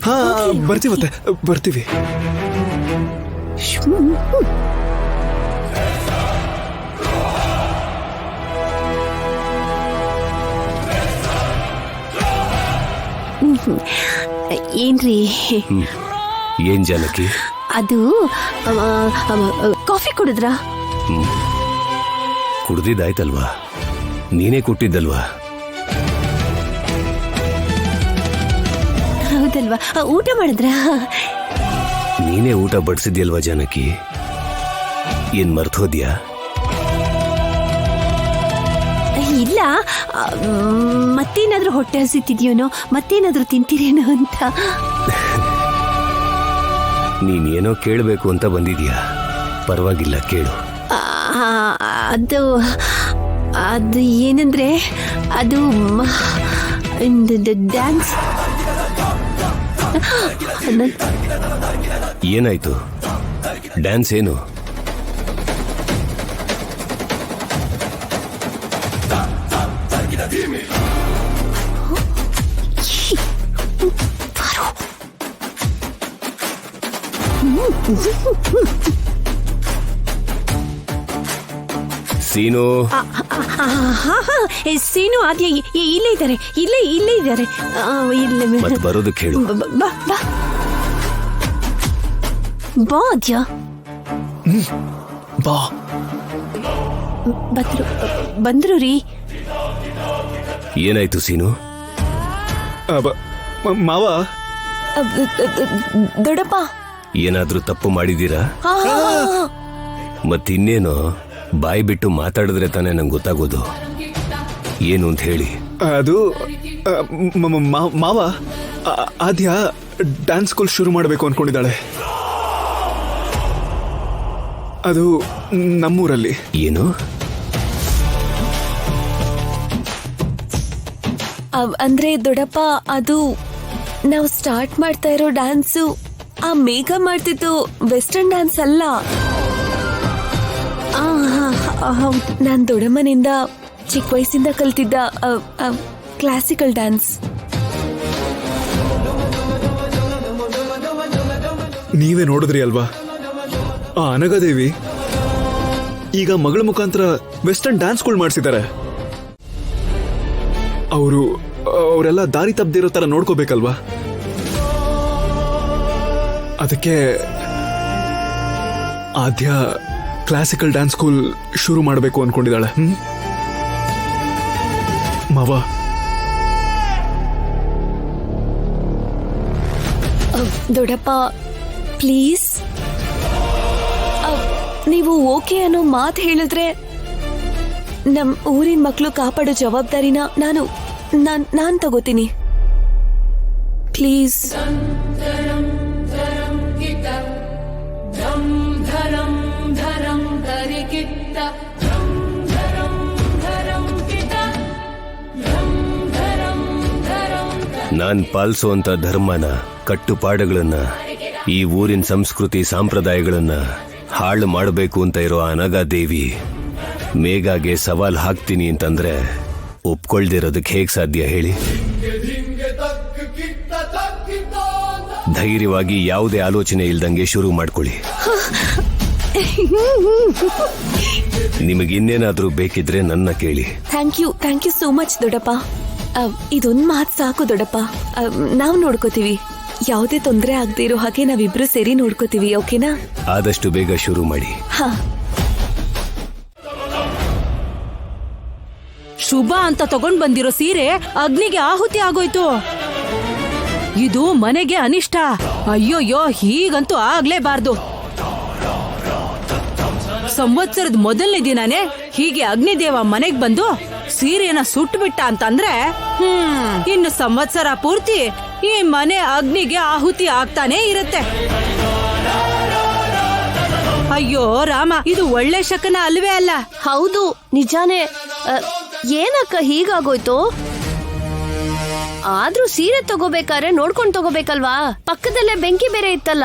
ಹಾ ಬರ್ತೀವತ್ತೆ ಬರ್ತೀವಿ. ಏನ್ರಿ ಏನ್ ಜಾನಕಿ? ಅದು ಕಾಫಿ ಕುಡಿದ್ರಾ? ಕುಡ್ದಿದ್ದಾಯ್ತಲ್ವಾ, ನೀನೇ ಕೊಟ್ಟಿದ್ದಲ್ವಾ? ಹೌದಲ್ವಾ? ಊಟ ಮಾಡಿದ್ರಾ? ನೀನೇ ಊಟ ಬಡಿಸಿದ್ಯಲ್ವಾ ಜಾನಕಿ? ಏನ್ ಮರ್ತೋದ್ಯಾ? ಇಲ್ಲ, ಮತ್ತೇನಾದ್ರೂ ಹೊಟ್ಟೆ ಹಸಿತಿದ್ಯೋನೋ, ಮತ್ತೇನಾದ್ರೂ ತಿಂತೀರೇನೋ ಅಂತ. ನೀನೇನೋ ಕೇಳಬೇಕು ಅಂತ ಬಂದಿದ್ಯಾ, ಪರವಾಗಿಲ್ಲ ಕೇಳು. ಅದು ಅದು ಏನಂದ್ರೆ ಅದು ಡ್ಯಾನ್ಸ್. ಏನಾಯ್ತು? ಡ್ಯಾನ್ಸ್ ಏನು? ಸೀನು, ಸೀನು ಆದ್ಯ ಇಲ್ಲೇ ಇದ್ದಾರೆ, ಇಲ್ಲೇ ಇದ್ದಾರೆ. ಮತ್ತೆ ಬರೋದಕ್ಕೆ ಹೇಳು. ಬಾ ಆದ್ಯ. ಬಾ. ಬಂದ್ರು ರೀ. ಏನಾಯ್ತು ಸೀನು? ಮಾವ, ದೊಡ್ಡಪ್ಪ ಏನಾದ್ರೂ ತಪ್ಪು ಮಾಡಿದೀರಾ? ಮತ್ತಿನ್ನೇನು, ಬಾಯಿ ಬಿಟ್ಟು ಮಾತಾಡಿದ್ರೆ ತಾನೇ ನಂಗೆ ಗೊತ್ತಾಗೋದು ಏನು ಅಂತ ಹೇಳಿ. ಅದು ಮಾವ, ಆದ್ಯ ಡ್ಯಾನ್ಸ್ ಸ್ಕೂಲ್ ಶುರು ಮಾಡಬೇಕು ಅನ್ಕೊಂಡಿದ್ದಾಳೆ. ಅದು ನಮ್ಮೂರಲ್ಲಿ. ಏನು? ಅಂದ್ರೆ ದೊಡ್ಡಪ್ಪ, ಅದು ನಾವು ಸ್ಟಾರ್ಟ್ ಮಾಡ್ತಾ ಇರೋ ಡ್ಯಾನ್ಸು ಆ ಮೇಘ ಮಾಡ್ತಿದ್ದು ವೆಸ್ಟರ್ನ್ ಡ್ಯಾನ್ಸ್ ಅಲ್ಲ. ನಾನ್ ದೊಡ್ಡಮ್ಮನಿಂದ ಚಿಕ್ಕ ವಯಸ್ಸಿಂದ ಕಲ್ತಿದ್ದ ಕ್ಲಾಸಿಕಲ್ ಡ್ಯಾನ್ಸ್. ನೀವೇ ನೋಡಿದ್ರಿ ಅಲ್ವಾ, ಆ ಅನಘಾದೇವಿ ಈಗ ಮಗಳ ಮುಖಾಂತರ ವೆಸ್ಟರ್ನ್ ಡ್ಯಾನ್ಸ್ಗಳು ಮಾಡಿಸಿದ್ದಾರೆ. ಅವರೆಲ್ಲ ದಾರಿ ತಪ್ಪದಿರೋ ತರ ನೋಡ್ಕೋಬೇಕಲ್ವಾ? ಅದಕ್ಕೆ ಆದ್ಯ ಕ್ಲಾಸಿಕಲ್ ಡ್ಯಾನ್ಸ್ ಸ್ಕೂಲ್ ಶುರು ಮಾಡಬೇಕು ಅನ್ಕೊಂಡಿದ್ದಾಳೆ. ಮಾವ, ದೊಡ್ಡಪ್ಪ ಪ್ಲೀಸ್, ನೀವು ಓಕೆ ಅನ್ನೋ ಮಾತು ಹೇಳಿದ್ರೆ ನಮ್ ಊರಿನ ಮಕ್ಕಳು ಕಾಪಾಡೋ ಜವಾಬ್ದಾರಿನ ನಾನ್ ತಗೋತೀನಿ. ಪ್ಲೀಸ್. ನಾನ್ ಪಾಲಿಸುವಂತ ಧರ್ಮನ, ಕಟ್ಟುಪಾಡುಗಳನ್ನ, ಈ ಊರಿನ ಸಂಸ್ಕೃತಿ ಸಂಪ್ರದಾಯಗಳನ್ನ ಹಾಳು ಮಾಡಬೇಕು ಅಂತ ಇರೋ ಅನಘಾದೇವಿ ಮೇಘಾಗೆ ಸವಾಲ್ ಹಾಕ್ತೀನಿ ಅಂತಂದ್ರೆ ಒಪ್ಕೊಳ್ದಿರೋದಕ್ಕೆ ಹೇಗ್ ಸಾಧ್ಯ ಹೇಳಿ? ಧೈರ್ಯವಾಗಿ ಯಾವುದೇ ಆಲೋಚನೆ ಇಲ್ದಂಗೆ ಶುರು ಮಾಡ್ಕೊಳ್ಳಿ. ನಿಮಗಿನ್ನೇನಾದ್ರೂ ಬೇಕಿದ್ರೆ ನನ್ನ ಕೇಳಿ. ಥ್ಯಾಂಕ್ ಯು ಸೋ ಮಚ್ ದೊಡ್ಡಪ್ಪ. ಇದೊಂದು ಮಾತು ಸಾಕು ದೊಡ್ಡಪ್ಪ, ನಾವು ನೋಡ್ಕೋತೀವಿ. ಯಾವುದೇ ತೊಂದರೆ ಆಗದೆ ಇರೋ ಹಾಗೆ ನಾವಿಬ್ರು ಸೇರಿ ನೋಡ್ಕೋತೀವಿ, ಓಕೆನಾ? ಆದಷ್ಟು ಬೇಗ ಶುರು ಮಾಡಿ. ಹಾ. ಶುಭ ಅಂತ ತಗೊಂಡ್ ಬಂದಿರೋ ಸೀರೆ ಅಗ್ನಿಗೆ ಆಹುತಿ ಆಗೋಯ್ತು. ಇದು ಮನೆಗೆ ಅನಿಷ್ಟ. ಅಯ್ಯೋಯ್ಯೋ, ಹೀಗಂತೂ ಆಗ್ಲೇಬಾರ್ದು. ಸಂವತ್ಸರದ ಮೊದಲನೇ ದಿನಾನೇ ಹೀಗೆ ಅಗ್ನಿದೇವ ಮನೆಗ್ ಬಂದು ಸೀರೆನ ಸುಟ್ಟು ಬಿಟ್ಟ ಅಂತಂದ್ರೆ ಇನ್ನು ಸಂವತ್ಸರ ಪೂರ್ತಿ ಈ ಮನೆ ಅಗ್ನಿಗೆ ಆಹುತಿ ಆಗ್ತಾನೆ ಇರುತ್ತೆ. ಅಯ್ಯೋ ರಾಮ, ಇದು ಒಳ್ಳೆ ಶಕನ ಅಲ್ವೇ ಅಲ್ಲ. ಹೌದು, ನಿಜಾನೇ. ಏನಕ್ಕ ಹೀಗಾಗೋಯ್ತು? ಆದ್ರೂ ಸೀರೆ ತಗೋಬೇಕಾದ್ರೆ ನೋಡ್ಕೊಂಡ್ ತಗೋಬೇಕಲ್ವಾ? ಪಕ್ಕದಲ್ಲೇ ಬೆಂಕಿ ಬೇರೆ ಇತ್ತಲ್ಲ.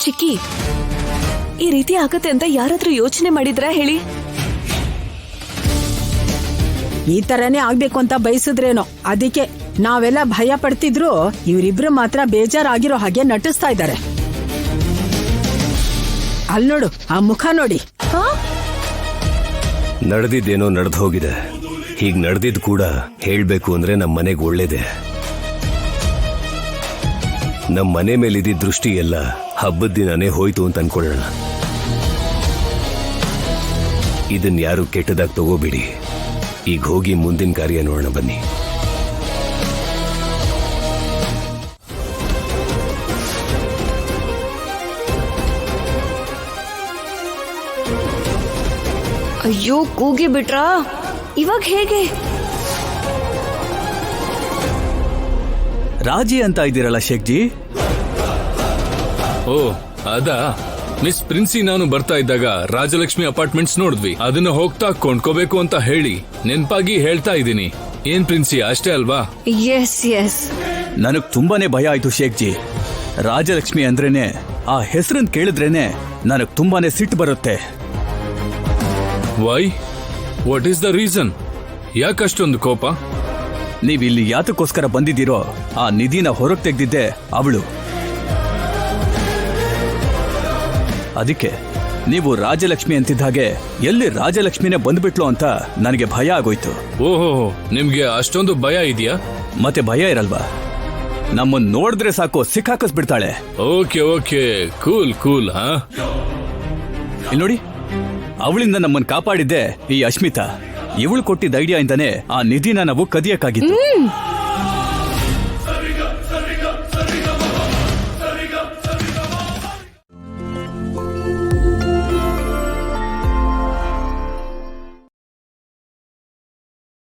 ಚಿಕ್ಕಿ, ಈ ರೀತಿ ಆಗತ್ತೆ ಅಂತ ಯಾರಾದ್ರೂ ಯೋಚನೆ ಮಾಡಿದ್ರಾ ಹೇಳಿ? ಈ ತರನೇ ಆಗ್ಬೇಕು ಅಂತ ಬಯಸಿದ್ರೇನೋ, ಅದಕ್ಕೆ ನಾವೆಲ್ಲ ಭಯ ಪಡ್ತಿದ್ರು ಇವರಿಬ್ರು ಮಾತ್ರ ಬೇಜಾರಾಗಿರೋ ಹಾಗೆ ನಟಿಸ್ತಾ ಇದ್ದಾರೆ. ಅಲ್ ನೋಡು, ಆ ಮುಖ ನೋಡಿ. ನಡೆದಿದ್ದೇನೋ ನಡೆದು ಹೋಗಿದೆ. ಹೀಗ್ ನಡೆದಿದ್ ಕೂಡ ಹೇಳ್ಬೇಕು ಅಂದ್ರೆ ನಮ್ಮ ಮನೆಗೆ ಒಳ್ಳೇದೆ. ನಮ್ಮ ಮನೆ ಮೇಲಿದ್ದ ದೃಷ್ಟಿ ಎಲ್ಲ ಹಬ್ಬದ ದಿನನೇ ಹೋಯ್ತು ಅಂತ ಅನ್ಕೊಳ್ಳೋಣ. ಇದನ್ ಯಾರು ಕೆಟ್ಟದಾಗಿ ತಗೋಬೇಡಿ. ಈಗ ಹೋಗಿ ಮುಂದಿನ ಕಾರ್ಯ ನೋಡೋಣ ಬನ್ನಿ. ಅಯ್ಯೋ, ಕೂಗಿ ಬಿಟ್ರಾ? ಇವಾಗ ಹೇಗೆ? ರಾಜಿ ಅಂತ ಇದ್ದೀರಲ್ಲ ಶೇಖ್ಜಿ? ಓ ಅದಾ, ಮಿಸ್ ಪ್ರಿನ್ಸಿ ನಾನು ಬರ್ತಾ ಇದ್ದಾಗ ರಾಜಲಕ್ಷ್ಮಿ ಅಪಾರ್ಟ್ಮೆಂಟ್ಸ್ ನೋಡಿದ್ವಿ. ಅದನ್ನ ಹೋಗ್ತಾ ಕೊಂಡ್ಕೋಬೇಕು ಅಂತ ಹೇಳಿ ನೆನ್ಪಾಗಿ ಹೇಳ್ತಾ ಇದ್ದೀನಿ. ಏನ್ ಪ್ರಿನ್ಸಿ, ಅಷ್ಟೇ ಅಲ್ವಾ? Yes yes. ನನಗ್ ತುಂಬಾನೇ ಭಯ ಆಯ್ತು ಶೇಖ್ಜಿ. ರಾಜಲಕ್ಷ್ಮಿ ಅಂದ್ರೇನೆ, ಆ ಹೆಸರನ್ನ ಕೇಳಿದ್ರೇನೆ ನನಗ್ ತುಂಬಾನೇ ಸಿಟ್ಟು ಬರುತ್ತೆ. Why? What is the reason? ಯಾಕಷ್ಟೊಂದು ಕೋಪ? ನೀವಿಲ್ಲಿ ಯಾತಕ್ಕೋಸ್ಕರ ಬಂದಿದ್ದೀರೋ ಆ ನಿಧಿನ ಹೊರಗೆ ತೆಗ್ದಿದ್ದೆ ಅವಳು. ಅದಕ್ಕೆ ನೀವು ರಾಜಲಕ್ಷ್ಮಿ ಅಂತಿದ್ದ ಹಾಗೆ ಎಲ್ಲಿ ರಾಜಲಕ್ಷ್ಮಿನೇ ಬಂದ್ಬಿಟ್ಲು ಅಂತ ನನಗೆ ಭಯ ಆಗೋಯ್ತು. ಓಹೋ, ನಿಮ್ಗೆ ಅಷ್ಟೊಂದು ಭಯ ಇದೆಯಾ? ಮತ್ತೆ ಭಯ ಇರಲ್ವಾ? ನಮ್ಮನ್ನ ನೋಡಿದ್ರೆ ಸಾಕು ಸಿಕ್ಕಾಕಿಸ್ಬಿಡ್ತಾಳೆ. Okay okay, cool cool. ಹಾ, ಇಲ್ಲಿ ನೋಡಿ, ಅವಳಿಂದ ನಮ್ಮನ್ನ ಕಾಪಾಡಿದ್ದೆ ಈ ಅಶ್ಮಿತಾ. ಇವಳು ಕೊಟ್ಟಿದ್ದ ಐಡಿಯಾ ಇಂದಾನೆ ಆ ನಿಧಿನ ನಾವು ಕದಿಯಕ್ಕಾಗಿತ್ತು.